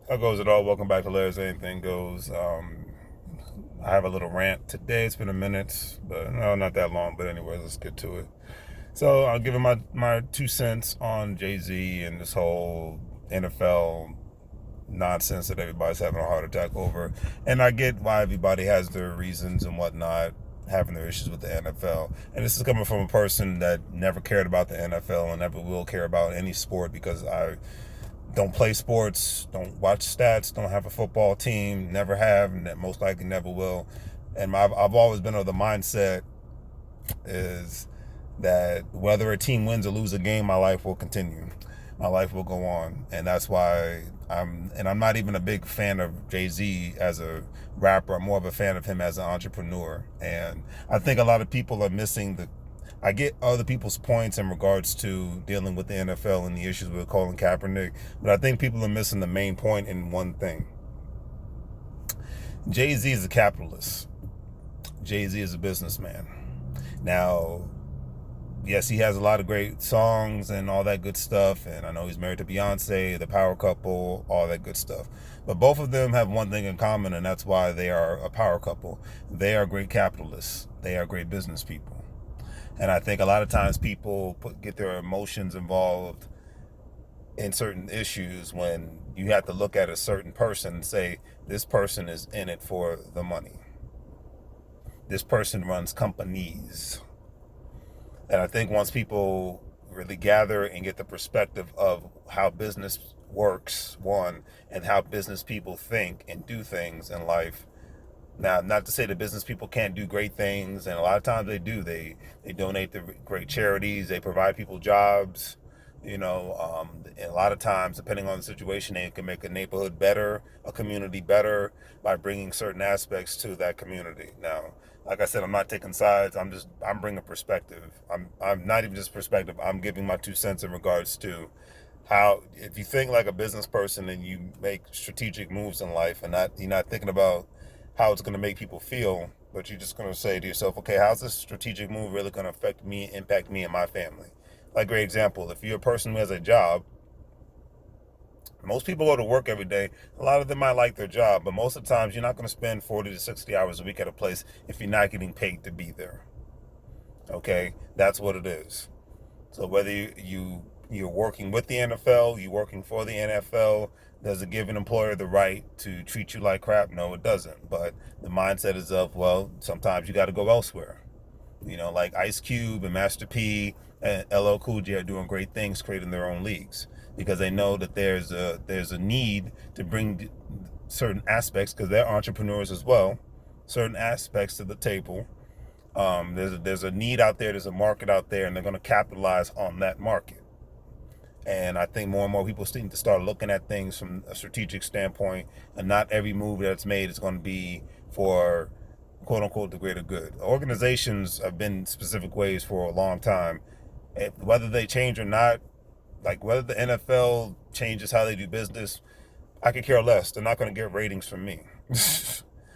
How goes it all? Welcome back to Larry's Anything Goes. I have a little rant today. It's been a minute, but no, not that long. But anyways, let's get to it. So I'll give him my 2 cents on Jay-Z and this whole NFL nonsense that everybody's having a heart attack over. And I get why everybody has their reasons and whatnot, having their issues with the NFL. And this is coming from a person that never cared about the NFL and never will care about any sport because I don't play sports, don't watch stats, don't have a football team, never have, and most likely never will. And I've always been of the mindset is that whether a team wins or lose a game, my life will continue. My life will go on. And that's why I'm not even a big fan of Jay-Z as a rapper. I'm more of a fan of him as an entrepreneur. And I think a lot of people are missing I get other people's points in regards to dealing with the NFL and the issues with Colin Kaepernick, but I think people are missing the main point in one thing. Jay-Z is a capitalist. Jay-Z is a businessman. Now, yes, he has a lot of great songs and all that good stuff, and I know he's married to Beyonce, the power couple, all that good stuff. But both of them have one thing in common, and that's why they are a power couple. They are great capitalists. They are great business people. And I think a lot of times people get their emotions involved in certain issues when you have to look at a certain person and say, this person is in it for the money. This person runs companies. And I think once people really gather and get the perspective of how business works, one, and how business people think and do things in life. Now, not to say that business people can't do great things, and a lot of times they do. They donate to great charities. They provide people jobs. And a lot of times, depending on the situation, they can make a neighborhood better, a community better by bringing certain aspects to that community. Now, like I said, I'm not taking sides. I'm bringing perspective. I'm not even just perspective. I'm giving my 2 cents in regards to how, if you think like a business person and you make strategic moves in life and you're not thinking about how it's going to make people feel, but you're just going to say to yourself, okay, how's this strategic move really going to affect me, impact me and my family? Like, great example, if you're a person who has a job, most people go to work every day. A lot of them might like their job, but most of the times you're not going to spend 40 to 60 hours a week at a place if you're not getting paid to be there. Okay, that's what it is. So whether you're working with the NFL, you're working for the NFL, does it give an employer the right to treat you like crap? No, it doesn't. But the mindset is of, well, sometimes you got to go elsewhere. Like Ice Cube and Master P and LL Cool J are doing great things, creating their own leagues because they know that there's a need to bring certain aspects, because they're entrepreneurs as well, certain aspects to the table. There's a need out there, there's a market out there, and they're going to capitalize on that market. And I think more and more people need to start looking at things from a strategic standpoint, and not every move that's made is going to be for quote unquote the greater good. Organizations have been specific ways for a long time. Whether they change or not, like whether the NFL changes how they do business, I could care less. They're not going to get ratings from me.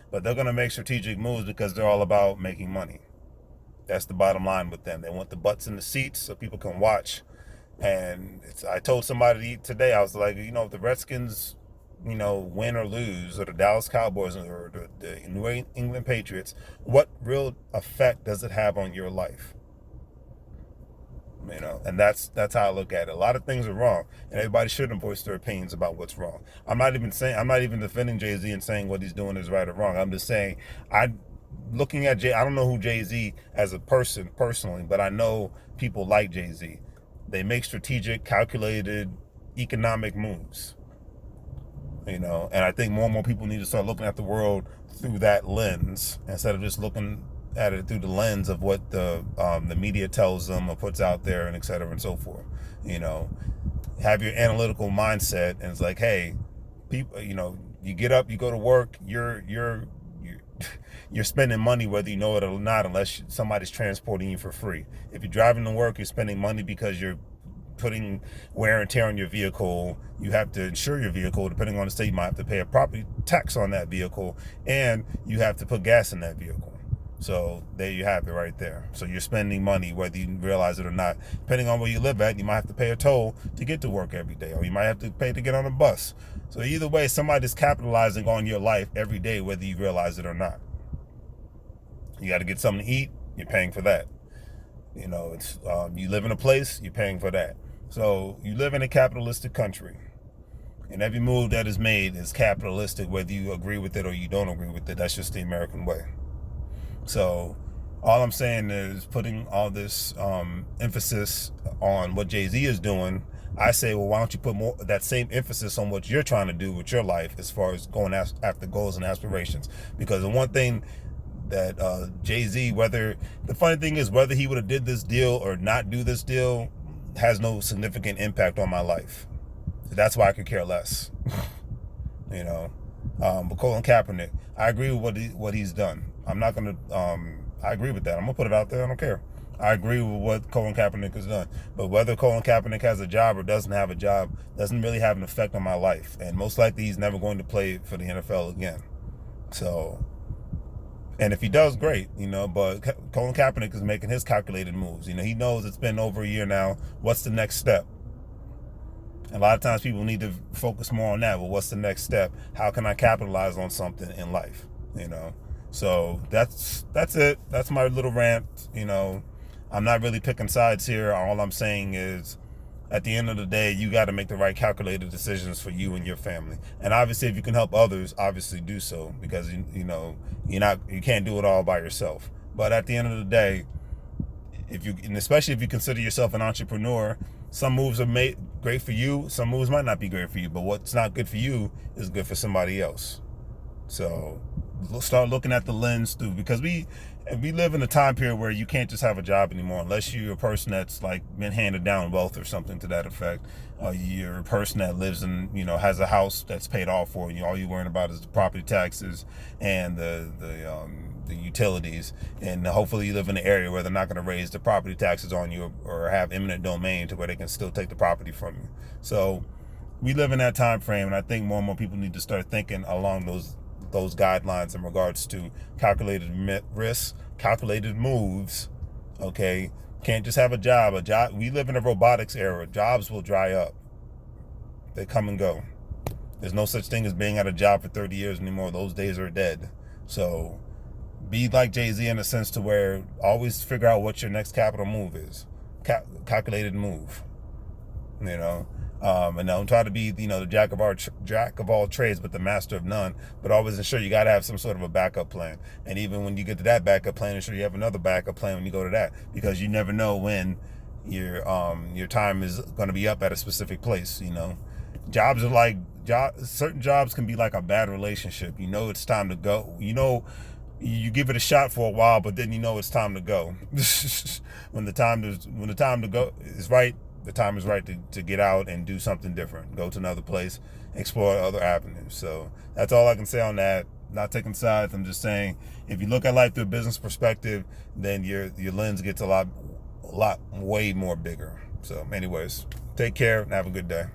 But they're going to make strategic moves because they're all about making money. That's the bottom line with them. They want the butts in the seats so people can watch. And I told somebody today, I was like, if the Redskins, win or lose, or the Dallas Cowboys or the New England Patriots, what real effect does it have on your life? And that's how I look at it. A lot of things are wrong, and everybody shouldn't voice their opinions about what's wrong. I'm not even defending Jay-Z and saying what he's doing is right or wrong. I'm just saying, looking at I don't know who Jay-Z as a person personally, but I know people like Jay-Z. They make strategic, calculated, economic moves. And I think more and more people need to start looking at the world through that lens instead of just looking at it through the lens of what the media tells them or puts out there, and et cetera and so forth. Have your analytical mindset, and it's like, hey, people, you get up, you go to work, you're spending money whether you know it or not, unless somebody's transporting you for free. If you're driving to work, you're spending money because you're putting wear and tear on your vehicle. You have to insure your vehicle. Depending on the state, you might have to pay a property tax on that vehicle, and you have to put gas in that vehicle. So there you have it right there. So you're spending money whether you realize it or not. Depending on where you live at, you might have to pay a toll to get to work every day, or you might have to pay to get on a bus. So either way, somebody's capitalizing on your life every day whether you realize it or not. You got to get something to eat, you're paying for that. You know, it's you live in a place, you're paying for that. So you live in a capitalistic country, and every move that is made is capitalistic, whether you agree with it or you don't agree with it. That's just the American way. So all I'm saying is putting all this emphasis on what Jay-Z is doing. I say, well, why don't you put more that same emphasis on what you're trying to do with your life as far as going after goals and aspirations? Because the one thing that Jay-Z, the funny thing is, whether he would have did this deal or not do this deal has no significant impact on my life. So that's why I could care less. You know, but Colin Kaepernick, I agree with what he's done. I'm not gonna. I agree with that. I'm gonna put it out there. I don't care. I agree with what Colin Kaepernick has done. But whether Colin Kaepernick has a job or doesn't have a job doesn't really have an effect on my life. And most likely he's never going to play for the NFL again. So, and if he does, great, you know, but Colin Kaepernick is making his calculated moves. You know, he knows it's been over a year now. What's the next step? A lot of times people need to focus more on that. Well, what's the next step? How can I capitalize on something in life? You know, so that's it. That's my little rant. You know, I'm not really picking sides here. All I'm saying is, at the end of the day, you got to make the right calculated decisions for you and your family. And obviously, if you can help others, obviously do so, because you know you can't do it all by yourself. But at the end of the day, and especially if you consider yourself an entrepreneur, some moves are made great for you, some moves might not be great for you, but what's not good for you is good for somebody else. So start looking at the lens through, because we live in a time period where you can't just have a job anymore unless you're a person that's like been handed down wealth or something to that effect. You're a person that lives in, you know, has a house that's paid off for you. All you're worrying about is the property taxes and the utilities, and hopefully you live in an area where they're not going to raise the property taxes on you or have eminent domain to where they can still take the property from you. So we live in that time frame, and I think more and more people need to start thinking along those guidelines in regards to calculated risks, calculated moves. Okay, can't just have a job. We live in a robotics era. Jobs will dry up. They come and go. There's no such thing as being at a job for 30 years anymore. Those days are dead. So be like Jay-Z in a sense to where always figure out what your next capital move is. Calculated move. You know, and don't try to be, you know, the jack of all trades, but the master of none. But always ensure you got to have some sort of a backup plan. And even when you get to that backup plan, ensure you have another backup plan when you go to that, because you never know when your time is going to be up at a specific place. You know, jobs are like certain jobs can be like a bad relationship. You know, it's time to go. You know, you give it a shot for a while, but then you know it's time to go. when the time to go is right, the time is right to get out and do something different. Go to another place, explore other avenues. So that's all I can say on that. Not taking sides. I'm just saying, if you look at life through a business perspective, then your lens gets a lot way more bigger. So anyways, take care and have a good day.